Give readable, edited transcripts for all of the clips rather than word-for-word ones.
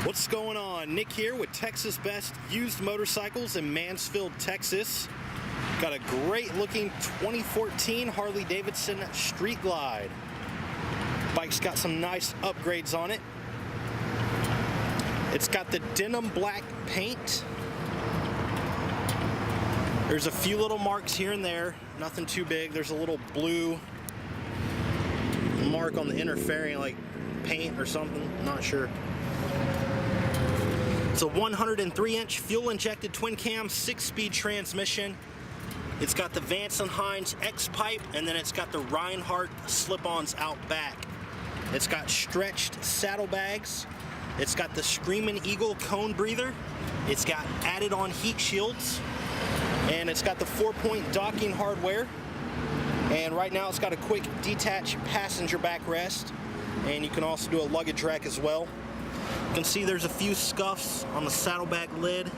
What's going on? Nick here with Texas Best Used Motorcycles in Mansfield, Texas. Got a great looking 2014 Harley Davidson Street Glide. Bike's got some nice upgrades on it. It's got the denim black paint. There's a few little marks here and there, nothing too big. There's a little blue mark on the inner fairing, like paint or something, I'm not sure. It's a 103-inch fuel-injected twin-cam 6-speed transmission. It's got the Vance & Hines X-pipe, and then it's got the Reinhardt slip-ons out back. It's got stretched saddlebags. It's got the Screaming Eagle cone breather. It's got added-on heat shields, and it's got the 4-point docking hardware. And right now it's got a quick detach passenger backrest, and you can also do a luggage rack as well. You can see there's a few scuffs on the saddlebag lid.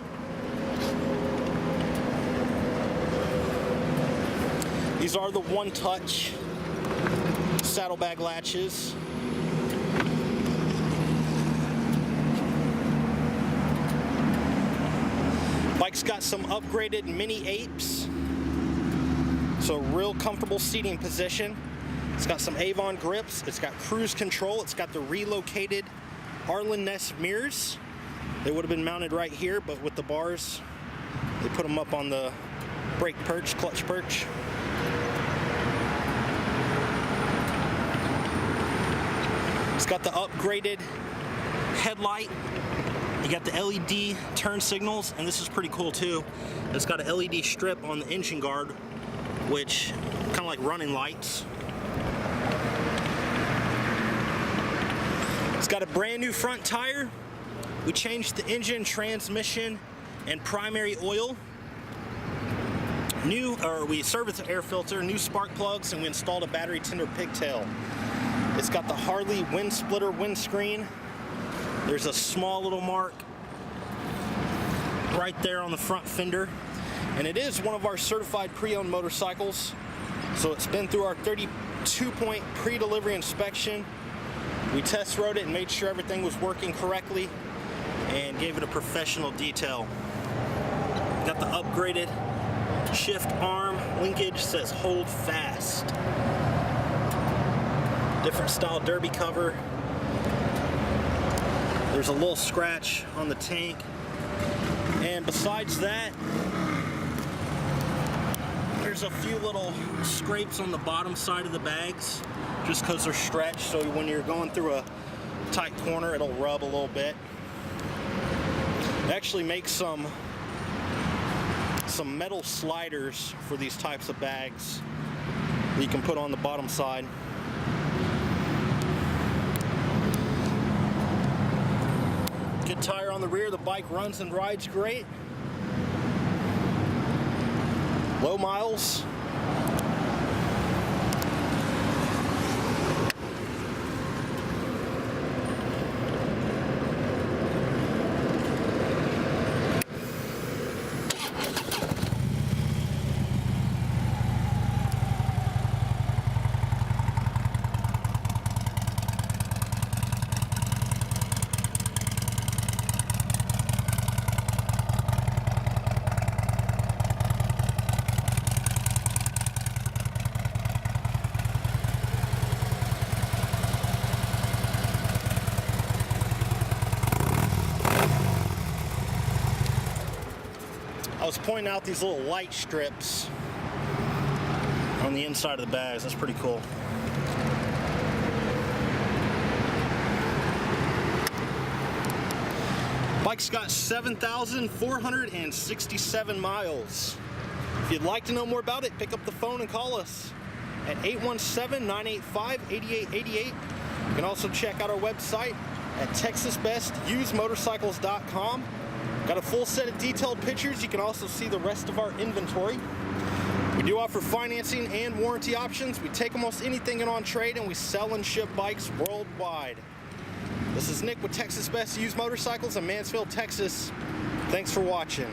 These are the one-touch saddlebag latches. Bike's got some upgraded mini apes, so real comfortable seating position. It's got some Avon grips. It's got cruise control. It's got the relocated Arlen Ness mirrors. They would have been mounted right here, but with the bars, they put them up on the brake perch, clutch perch. It's got the upgraded headlight. You got the LED turn signals, and this is pretty cool too. It's got an LED strip on the engine guard, which kind of like running lights. It's got a brand new front tire. We changed the engine, transmission, and primary oil. We serviced the air filter, new spark plugs, and we installed a battery tender pigtail. It's got the Harley wind splitter windscreen. There's a small little mark right there on the front fender. And it is one of our certified pre-owned motorcycles. So it's been through our 32-point pre-delivery inspection. We test rode it and made sure everything was working correctly and gave it a professional detail. Got the upgraded shift arm linkage, says hold fast. Different style derby cover. There's a little scratch on the tank. And besides that, there's a few little scrapes on the bottom side of the bags, just because they're stretched, so when you're going through a tight corner, it'll rub a little bit. They actually make some metal sliders for these types of bags that you can put on the bottom side. Good tire on the rear. The bike runs and rides great. Low miles. I was pointing out these little light strips on the inside of the bags. That's pretty cool. Bike's got 7,467 miles. If you'd like to know more about it, pick up the phone and call us at 817-985-8888. You can also check out our website at texasbestusedmotorcycles.com. Got a full set of detailed pictures. You can also see the rest of our inventory. We do offer financing and warranty options. We take almost anything in on trade, and we sell and ship bikes worldwide. This is Nick with Texas Best Used Motorcycles in Mansfield, Texas. Thanks for watching.